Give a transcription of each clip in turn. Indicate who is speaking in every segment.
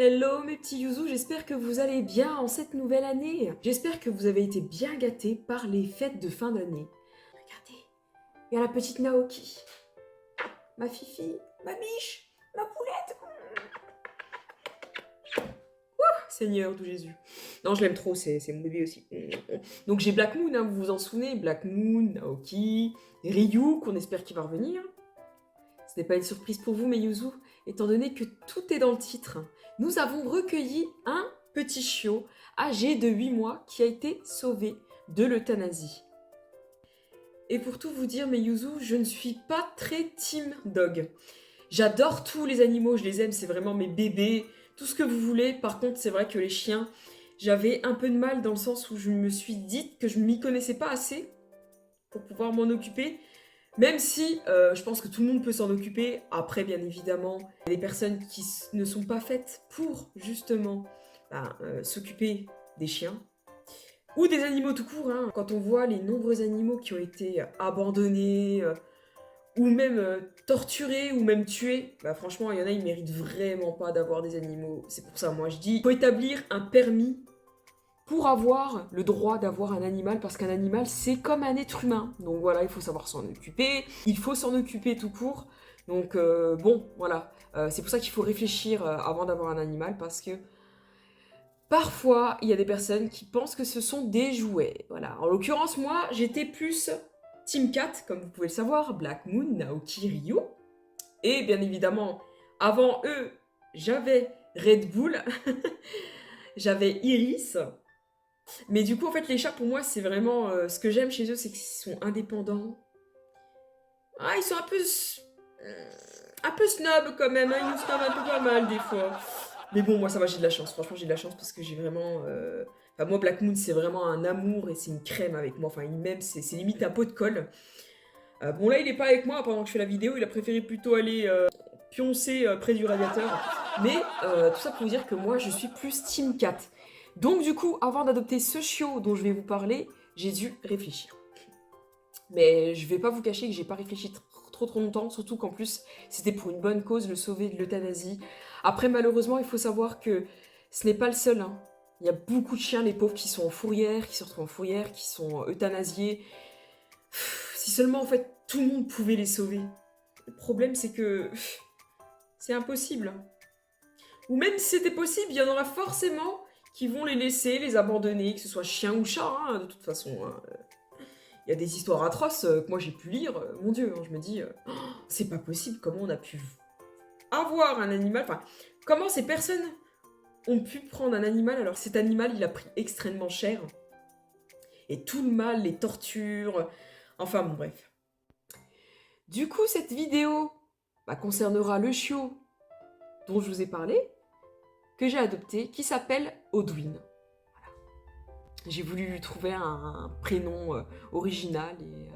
Speaker 1: Hello mes petits Yuzu, j'espère que vous allez bien en cette nouvelle année. J'espère que vous avez été bien gâtés par les fêtes de fin d'année. Regardez, il y a la petite Naoki, ma fifi, ma biche, ma poulette. Seigneur de Jésus. Non, je l'aime trop, c'est mon bébé aussi. Donc j'ai Black Moon, hein, vous vous en souvenez, Black Moon, Naoki, Ryu, qu'on espère qu'il va revenir. Ce n'est pas une surprise pour vous, mes Yuzu, étant donné que tout est dans le titre. Nous avons recueilli un petit chiot âgé de 8 mois qui a été sauvé de l'euthanasie. Et pour tout vous dire, mes Yuzu, je ne suis pas très team dog. J'adore tous les animaux, je les aime, c'est vraiment mes bébés, tout ce que vous voulez. Par contre, c'est vrai que les chiens, j'avais un peu de mal dans le sens où je me suis dit que je ne m'y connaissais pas assez pour pouvoir m'en occuper. Même si je pense que tout le monde peut s'en occuper. Après, bien évidemment, il y a des personnes qui ne sont pas faites pour, justement, s'occuper des chiens. Ou des animaux tout court. Hein. Quand on voit les nombreux animaux qui ont été abandonnés, ou même torturés, ou même tués, franchement, il y en a, ils méritent vraiment pas d'avoir des animaux. C'est pour ça, moi, je dis, il faut établir un permis pour avoir le droit d'avoir un animal, parce qu'un animal, c'est comme un être humain. Donc voilà, il faut savoir s'en occuper, il faut s'en occuper tout court. Donc bon, voilà. C'est pour ça qu'il faut réfléchir avant d'avoir un animal, parce que parfois, il y a des personnes qui pensent que ce sont des jouets. Voilà. En l'occurrence, moi, j'étais plus Team Cat, comme vous pouvez le savoir, Black Moon, Naoki, Ryu. Et bien évidemment, avant eux, j'avais Red Bull, j'avais Iris. Mais du coup, en fait, les chats, pour moi, c'est vraiment... ce que j'aime chez eux, c'est qu'ils sont indépendants. Ah, ils sont un peu snob quand même, hein, ils nous snobent un peu pas mal des fois. Mais bon, moi, ça va, j'ai de la chance. Franchement, j'ai de la chance parce que j'ai vraiment... Enfin, moi, Black Moon, c'est vraiment un amour et c'est une crème avec moi. Enfin, il m'aime, c'est limite un pot de colle. Bon, là, il est pas avec moi pendant que je fais la vidéo. Il a préféré plutôt aller pioncer près du radiateur. Mais tout ça pour vous dire que moi, je suis plus Team Cat. Donc du coup, avant d'adopter ce chiot dont je vais vous parler, j'ai dû réfléchir. Mais je vais pas vous cacher que j'ai pas réfléchi trop longtemps, surtout qu'en plus, c'était pour une bonne cause, le sauver de l'euthanasie. Après, malheureusement, il faut savoir que ce n'est pas le seul. Hein. Il y a beaucoup de chiens, les pauvres, qui sont en fourrière, qui se retrouvent en fourrière, qui sont euthanasiés. Si seulement, en fait, tout le monde pouvait les sauver. Le problème, c'est que c'est impossible. Ou même si c'était possible, il y en aura forcément qui vont les laisser, les abandonner, que ce soit chien ou chat, hein, de toute façon. Hein. Il y a des histoires atroces que moi j'ai pu lire, mon Dieu, hein, je me dis, oh, c'est pas possible, comment on a pu avoir un animal, enfin, comment ces personnes ont pu prendre un animal, alors cet animal il a pris extrêmement cher, et tout le mal, les tortures, enfin bon bref. Du coup, cette vidéo concernera le chiot dont je vous ai parlé, que j'ai adopté, qui s'appelle Audwin. Voilà. J'ai voulu lui trouver un prénom original et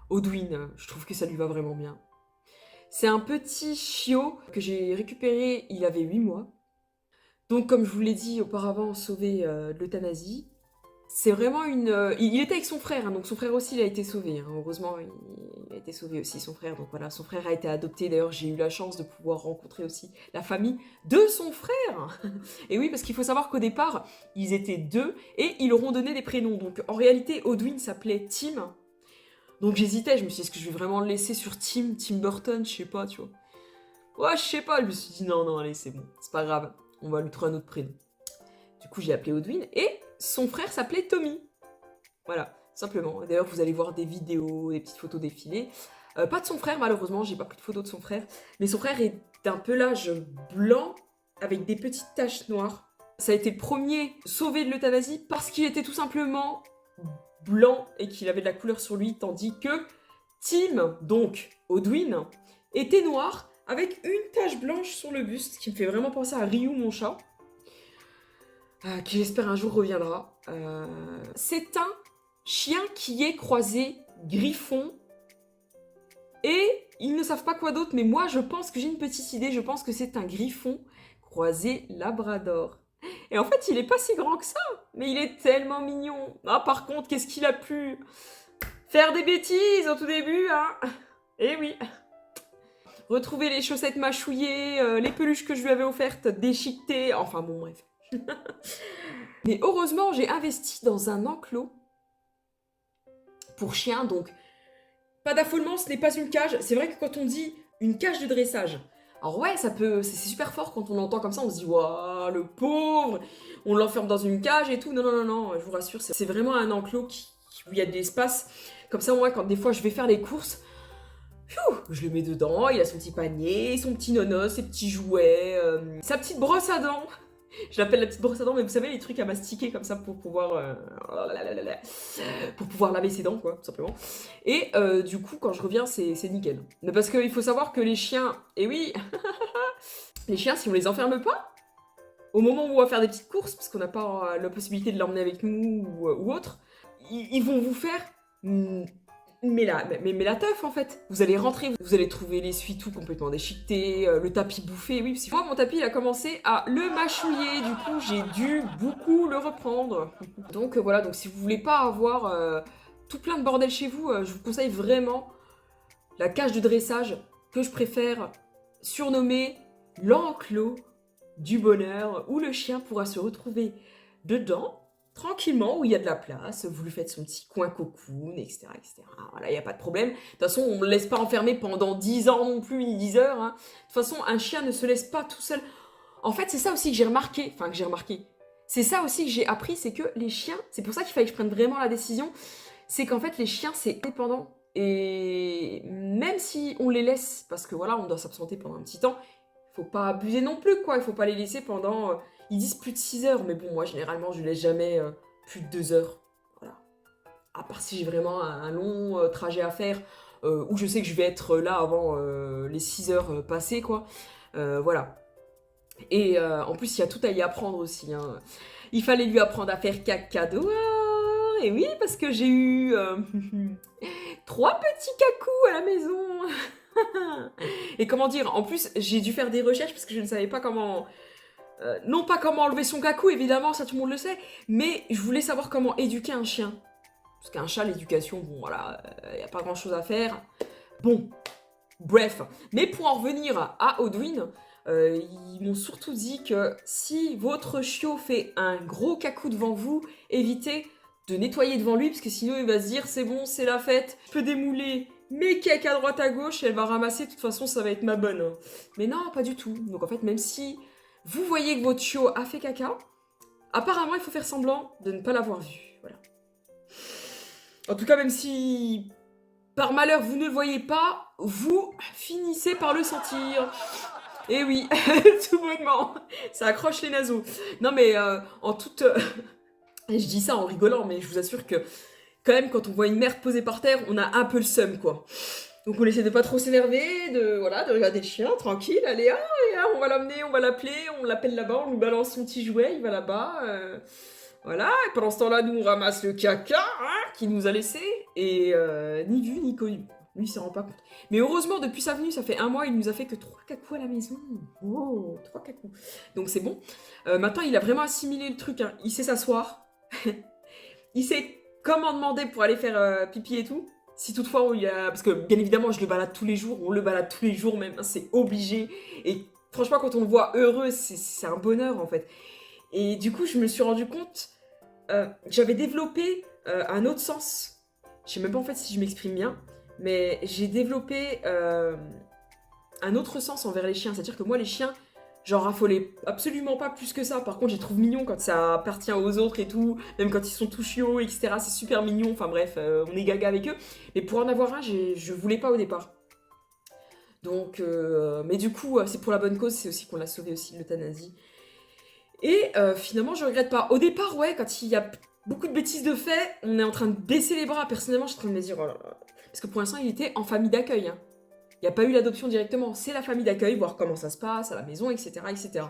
Speaker 1: Audwin, je trouve que ça lui va vraiment bien. C'est un petit chiot que j'ai récupéré, il avait 8 mois. Donc comme je vous l'ai dit auparavant, sauvé de l'euthanasie. C'est vraiment une... il était avec son frère, hein, donc son frère aussi il a été sauvé. Hein. Heureusement, il a été sauvé aussi, son frère. Donc voilà, son frère a été adopté. D'ailleurs, j'ai eu la chance de pouvoir rencontrer aussi la famille de son frère. Et oui, parce qu'il faut savoir qu'au départ, ils étaient deux et ils leur ont donné des prénoms. Donc en réalité, Audwin s'appelait Tim. Donc j'hésitais, je me suis dit, est-ce que je vais vraiment le laisser sur Tim Burton, je sais pas, tu vois. Ouais, je sais pas, je me suis dit, non, allez, c'est bon, c'est pas grave, on va lui trouver un autre prénom. Du coup, j'ai appelé Audwin et son frère s'appelait Tommy. Voilà, simplement. D'ailleurs, vous allez voir des vidéos, des petites photos défilées. Pas de son frère, malheureusement, j'ai pas pris de photo de son frère. Mais son frère est d'un pelage blanc avec des petites taches noires. Ça a été le premier sauvé de l'euthanasie parce qu'il était tout simplement blanc et qu'il avait de la couleur sur lui, tandis que Tim, donc Audwin, était noir avec une tache blanche sur le buste qui me fait vraiment penser à Ryu, mon chat. Qui j'espère un jour reviendra. C'est un chien qui est croisé griffon et ils ne savent pas quoi d'autre, mais moi je pense que j'ai une petite idée, je pense que c'est un griffon croisé labrador. Et en fait il est pas si grand que ça, mais il est tellement mignon. Ah par contre qu'est-ce qu'il a pu faire des bêtises au tout début, hein. Eh oui. retrouver les chaussettes mâchouillées, les peluches que je lui avais offertes déchiquetées, enfin bon bref. Mais heureusement, j'ai investi dans un enclos pour chiens, donc pas d'affolement, ce n'est pas une cage. C'est vrai que quand on dit une cage de dressage, alors ouais, ça peut, c'est super fort quand on entend comme ça, on se dit waouh, le pauvre, on l'enferme dans une cage et tout. Non, non, non, non, je vous rassure, c'est vraiment un enclos où il y a de l'espace. Comme ça, moi, quand des fois je vais faire les courses, je le mets dedans, il a son petit panier, son petit nonos, ses petits jouets, sa petite brosse à dents. Je l'appelle la petite brosse à dents, mais vous savez, les trucs à mastiquer comme ça pour pouvoir laver ses dents, quoi, tout simplement. Et du coup, quand je reviens, c'est nickel. Mais parce qu'il faut savoir que les chiens, et oui, les chiens, si on les enferme pas, au moment où on va faire des petites courses, parce qu'on n'a pas la possibilité de l'emmener avec nous ou autre, ils vont vous faire mais la teuf en fait. Vous allez rentrer, vous allez trouver l'essuie-tout complètement déchiqueté, le tapis bouffé, oui. Parce que moi, mon tapis, il a commencé à le mâchouiller, du coup, j'ai dû beaucoup le reprendre. Donc voilà, donc si vous voulez pas avoir tout plein de bordel chez vous, je vous conseille vraiment la cage de dressage que je préfère surnommer l'enclos du bonheur, où le chien pourra se retrouver dedans, tranquillement, où il y a de la place, vous lui faites son petit coin cocoon, etc. etc. Voilà, il n'y a pas de problème. De toute façon, on ne le laisse pas enfermer pendant 10 ans non plus, ni 10 heures. Hein. De toute façon, un chien ne se laisse pas tout seul. En fait, c'est ça aussi que j'ai remarqué, c'est ça aussi que j'ai appris, c'est que les chiens, c'est pour ça qu'il fallait que je prenne vraiment la décision, c'est qu'en fait, les chiens, c'est dépendant. Et même si on les laisse, parce que voilà, on doit s'absenter pendant un petit temps, faut pas abuser non plus, quoi. Il faut pas les laisser pendant... ils disent plus de 6 heures, mais bon, moi, généralement, je laisse jamais plus de 2 heures. Voilà. À part si j'ai vraiment un long trajet à faire, où je sais que je vais être là avant les 6 heures passées, quoi. Voilà. Et en plus, il y a tout à y apprendre aussi. Hein. Il fallait lui apprendre à faire caca dehors. Et oui, parce que j'ai eu 3 petits cacous à la maison. Et comment dire, en plus, j'ai dû faire des recherches parce que je ne savais pas comment... non pas comment enlever son cacou, évidemment, ça tout le monde le sait, mais je voulais savoir comment éduquer un chien. Parce qu'un chat, l'éducation, bon, voilà, il n'y a pas grand-chose à faire. Bon, bref. Mais pour en revenir à Audwin, ils m'ont surtout dit que si votre chiot fait un gros cacou devant vous, évitez de nettoyer devant lui, parce que sinon il va se dire c'est bon, c'est la fête, je peux démouler mes cakes à droite à gauche, et elle va ramasser, de toute façon ça va être ma bonne. Mais non, pas du tout. Donc en fait, même si vous voyez que votre chiot a fait caca, apparemment il faut faire semblant de ne pas l'avoir vu. Voilà. En tout cas, même si par malheur vous ne le voyez pas, vous finissez par le sentir. Et oui, tout bonnement, ça accroche les naseaux. Non mais en toute... je dis ça en rigolant, mais je vous assure que quand même quand on voit une merde posée par terre, on a un peu le seum quoi. Donc on essaie de pas trop s'énerver, de regarder le chien tranquille, allez, on va l'amener, on va l'appeler, on l'appelle là-bas, on lui balance son petit jouet, il va là-bas. Voilà, et pendant ce temps-là, nous on ramasse le caca qu'il nous a laissé, et ni vu ni connu. Lui, il s'en rend pas compte. Mais heureusement, depuis sa venue, ça fait 1 mois, il nous a fait que 3 cacous à la maison. Oh, 3 cacous. Donc c'est bon. Maintenant, il a vraiment assimilé le truc. Hein. Il sait s'asseoir. Il sait comment demander pour aller faire pipi et tout. Si toutefois, on y a... Parce que, bien évidemment, je le balade tous les jours. On le balade tous les jours même. Hein, c'est obligé. Et franchement, quand on le voit heureux, c'est un bonheur, en fait. Et du coup, je me suis rendu compte... j'avais développé un autre sens. Je sais même pas, en fait, si je m'exprime bien. Mais j'ai développé un autre sens envers les chiens. C'est-à-dire que moi, les chiens, j'en raffolais absolument pas plus que ça. Par contre, je les trouve mignons quand ça appartient aux autres et tout. Même quand ils sont tout chiots, etc. C'est super mignon. Enfin bref, on est gaga avec eux. Mais pour en avoir un, je voulais pas au départ. Donc, mais du coup, c'est pour la bonne cause. C'est aussi qu'on l'a sauvé aussi de l'euthanasie. Et finalement, je regrette pas. Au départ, ouais, quand il y a beaucoup de bêtises de fait, on est en train de baisser les bras. Personnellement, je suis en train de me dire, oh là là. Parce que pour l'instant, il était en famille d'accueil. Hein. Il n'y a pas eu l'adoption directement. C'est la famille d'accueil, voir comment ça se passe à la maison, etc. etc.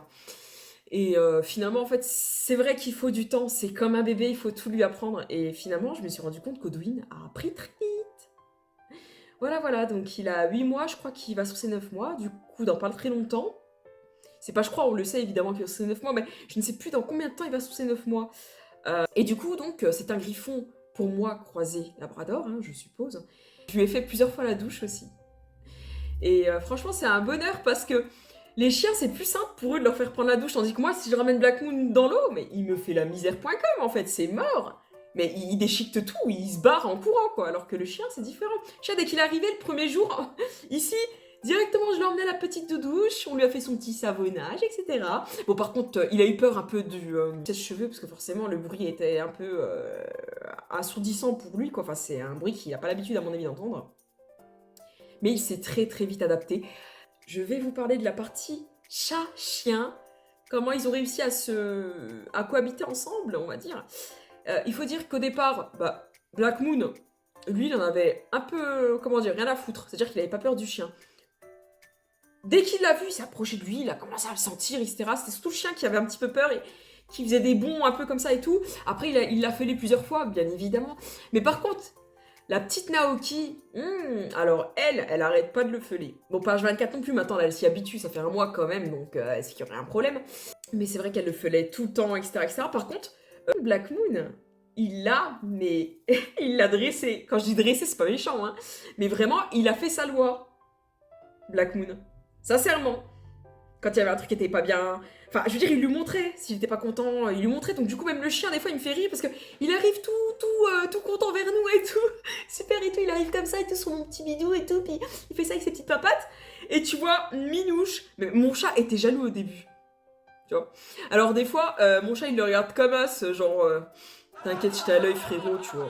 Speaker 1: Et finalement, en fait, c'est vrai qu'il faut du temps. C'est comme un bébé, il faut tout lui apprendre. Et finalement, je me suis rendu compte qu'Audwin a appris très vite. Voilà, voilà. Donc, il a 8 mois. Je crois qu'il va sur ses 9 mois. Du coup, dans pas très longtemps. C'est pas, je crois, on le sait évidemment qu'il va sur ses 9 mois. Mais je ne sais plus dans combien de temps il va sur ses 9 mois. Et du coup, donc, c'est un griffon, pour moi, croisé labrador, hein, je suppose. Je lui ai fait plusieurs fois la douche aussi. Et franchement, c'est un bonheur parce que les chiens, c'est plus simple pour eux de leur faire prendre la douche, tandis que moi, si je ramène Black Moon dans l'eau, mais il me fait la misère.com en fait, c'est mort. Mais il déchiquette tout, il se barre en courant quoi, alors que le chien, c'est différent. Le chien, dès qu'il est arrivé le premier jour, ici, directement, je l'ai emmené à la petite douche, on lui a fait son petit savonnage, etc. Bon, par contre, il a eu peur un peu du sèche-cheveux, parce que forcément, le bruit était un peu assourdissant pour lui, quoi. Enfin, c'est un bruit qu'il n'a pas l'habitude, à mon avis, d'entendre. Mais il s'est très très vite adapté. Je vais vous parler de la partie chat-chien, comment ils ont réussi à cohabiter ensemble, on va dire. Il faut dire qu'au départ, Black Moon, lui, il en avait un peu, comment dire, rien à foutre. C'est-à-dire qu'il n'avait pas peur du chien. Dès qu'il l'a vu, il s'est approché de lui, il a commencé à le sentir, etc. C'était surtout le chien qui avait un petit peu peur et qui faisait des bonds un peu comme ça et tout. Après, il l'a fêlé plusieurs fois, bien évidemment. Mais par contre, la petite Naoki, alors elle arrête pas de le fêler. Bon, pas H24 non plus, maintenant elle s'y habitue, ça fait un mois quand même, donc est-ce qu'il y aurait un problème? Mais c'est vrai qu'elle le fêlait tout le temps, etc. etc. Par contre, Black Moon, il l'a, mais il l'a dressé. Quand je dis dressé, c'est pas méchant, hein. Mais vraiment, il a fait sa loi, Black Moon. Sincèrement. Quand il y avait un truc qui était pas bien. Enfin, je veux dire, il lui montrait. S'il était pas content, il lui montrait. Donc, du coup, même le chien, des fois, il me fait rire parce que il arrive tout content vers nous et tout. Super et tout. Il arrive comme ça et tout, son petit bidou et tout. Puis il fait ça avec ses petites papates. Et tu vois, minouche. Mais mon chat était jaloux au début. Tu vois. Alors, des fois, mon chat, il le regarde comme as. Genre, t'inquiète, j'étais à l'œil, frérot, tu vois.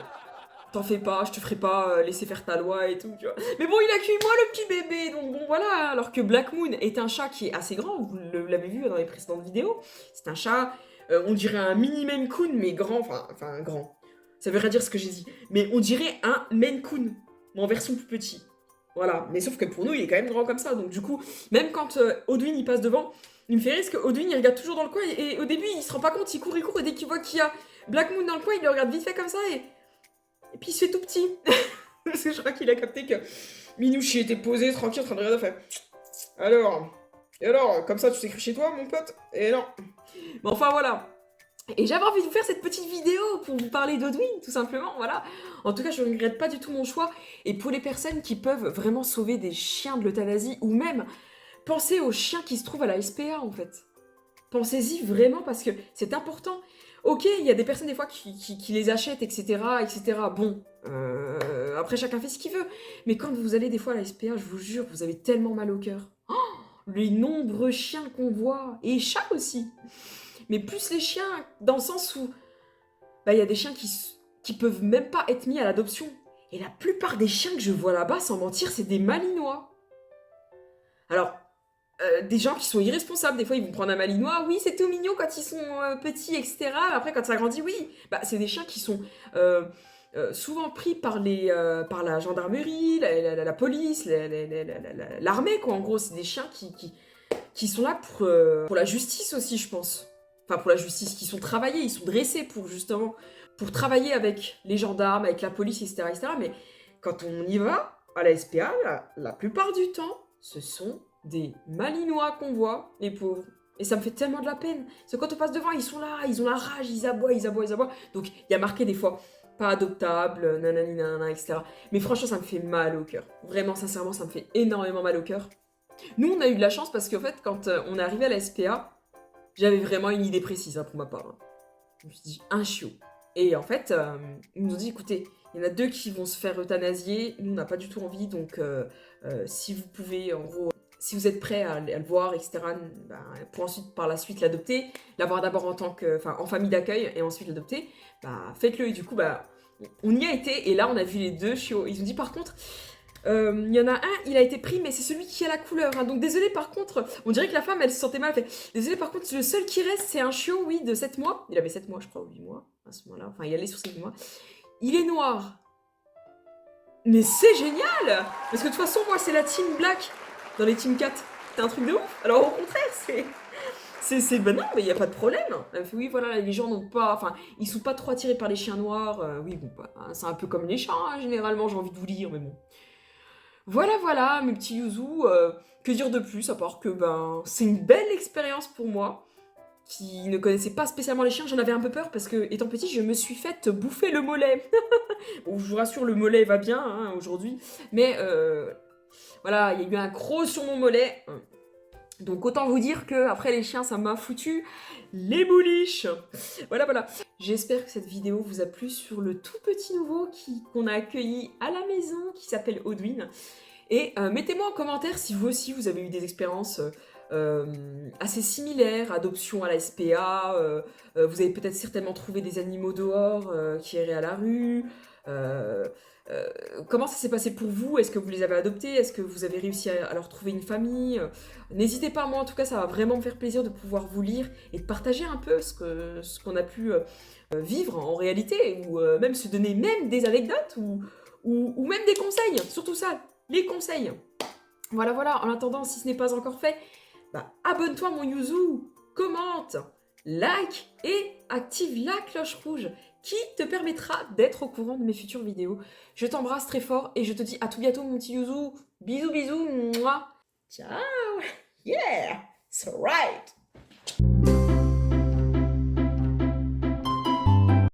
Speaker 1: T'en fais pas, je te ferai pas laisser faire ta loi et tout, tu vois. Mais bon, il a cueilli moi le petit bébé, donc bon voilà. Alors que Black Moon est un chat qui est assez grand, vous l'avez vu dans les précédentes vidéos. C'est un chat, on dirait un mini Maine Coon, mais grand, enfin grand. Ça veut rien dire ce que j'ai dit. Mais on dirait un Maine Coon, mais en version plus petit. Voilà, mais sauf que pour nous, il est quand même grand comme ça. Donc du coup, même quand Audwin il passe devant, il me fait rire parce que Audwin il regarde toujours dans le coin et au début il se rend pas compte, il court et dès qu'il voit qu'il y a Black Moon dans le coin, il le regarde vite fait comme ça et puis il se fait tout petit. Parce que je crois qu'il a capté que Minouchi était posé, tranquille, en train de regarder, fait. Et alors, comme ça tu t'es cru chez toi, mon pote? Et non. Mais enfin voilà. Et j'avais envie de vous faire cette petite vidéo pour vous parler d'Audwin, tout simplement, voilà. En tout cas, je ne regrette pas du tout mon choix. Et pour les personnes qui peuvent vraiment sauver des chiens de l'euthanasie, ou même pensez aux chiens qui se trouvent à la SPA, en fait. Pensez-y vraiment parce que c'est important. Ok, il y a des personnes des fois qui les achètent, etc. etc. Bon, après chacun fait ce qu'il veut. Mais quand vous allez des fois à la SPA, je vous jure, vous avez tellement mal au cœur. Oh, les nombreux chiens qu'on voit, et chats aussi. Mais plus les chiens, dans le sens où il y a des chiens qui peuvent même pas être mis à l'adoption. Et la plupart des chiens que je vois là-bas, sans mentir, c'est des malinois. Alors, des gens qui sont irresponsables. Des fois, ils vont prendre un malinois. Oui, c'est tout mignon quand ils sont petits, etc. Après, quand ça grandit, oui. C'est des chiens qui sont souvent pris par la gendarmerie, la police, l'armée, quoi. En gros, c'est des chiens qui sont là pour la justice aussi, je pense. Enfin, pour la justice, qui sont travaillés, ils sont dressés pour travailler avec les gendarmes, avec la police, etc., etc. Mais quand on y va, à la SPA, la plupart du temps, ce sont des malinois qu'on voit, les pauvres. Et ça me fait tellement de la peine. Parce que quand on passe devant, ils sont là, ils ont la rage, ils aboient, ils aboient, ils aboient. Donc, il y a marqué des fois, pas adoptable, nanani, nanana, etc. Mais franchement, ça me fait mal au cœur. Vraiment, sincèrement, ça me fait énormément mal au cœur. Nous, on a eu de la chance parce qu'en fait, quand on est arrivé à la SPA, j'avais vraiment une idée précise pour ma part. Je me suis dit, un chiot. Et en fait, ils nous ont dit, écoutez, il y en a 2 qui vont se faire euthanasier. Nous, on n'a pas du tout envie, donc si vous pouvez, en gros, si vous êtes prêts à le voir, etc., pour ensuite, par la suite, l'adopter, l'avoir d'abord en famille d'accueil et ensuite l'adopter, faites-le. Et du coup, on y a été et là, on a vu les 2 chiots. Ils ont dit, par contre, il y en a un, il a été pris, mais c'est celui qui a la couleur. Hein. Donc désolé, par contre, on dirait que la femme, elle se sentait mal. Elle fait, désolé, par contre, le seul qui reste, c'est un chiot, oui, de 7 mois. Il avait 7 mois, je crois, ou 8 mois, à ce moment-là. Enfin, il allait sur 7 mois. Il est noir. Mais c'est génial! Parce que de toute façon, moi, c'est la team black dans les team 4. C'est un truc de ouf. Alors, au contraire, ben non, mais il n'y a pas de problème. Elle fait, oui, voilà, les gens n'ont pas... Enfin, ils sont pas trop attirés par les chiens noirs. Oui, bon, c'est un peu comme les chats, hein, généralement, j'ai envie de vous dire, mais bon. Voilà, mes petits youzous. Que dire de plus, à part que, c'est une belle expérience pour moi, qui ne connaissait pas spécialement les chiens. J'en avais un peu peur, parce que, étant petit, je me suis faite bouffer le mollet. Bon, je vous rassure, le mollet va bien, hein, aujourd'hui. Mais Voilà, il y a eu un croc sur mon mollet. Donc autant vous dire que après les chiens, ça m'a foutu les bouliches. Voilà, voilà. J'espère que cette vidéo vous a plu sur le tout petit nouveau qu'on a accueilli à la maison, qui s'appelle Audwin. Et mettez-moi en commentaire si vous aussi vous avez eu des expériences assez similaires, adoption à la SPA, vous avez peut-être certainement trouvé des animaux dehors qui erraient à la rue. euh, Comment ça s'est passé pour vous? Est-ce que vous les avez adoptés? Est-ce que vous avez réussi à leur trouver une famille? N'hésitez pas, moi en tout cas ça va vraiment me faire plaisir de pouvoir vous lire et de partager un peu ce qu'on a pu vivre en réalité, ou même se donner même des anecdotes, ou même des conseils, surtout ça, les conseils. Voilà, voilà, en attendant, si ce n'est pas encore fait, bah, abonne-toi mon Yuzu, commente, like et active la cloche rouge qui te permettra d'être au courant de mes futures vidéos. Je t'embrasse très fort et je te dis à tout bientôt mon petit Yuzu. Bisous, bisous, mouah. Ciao. Yeah, it's alright.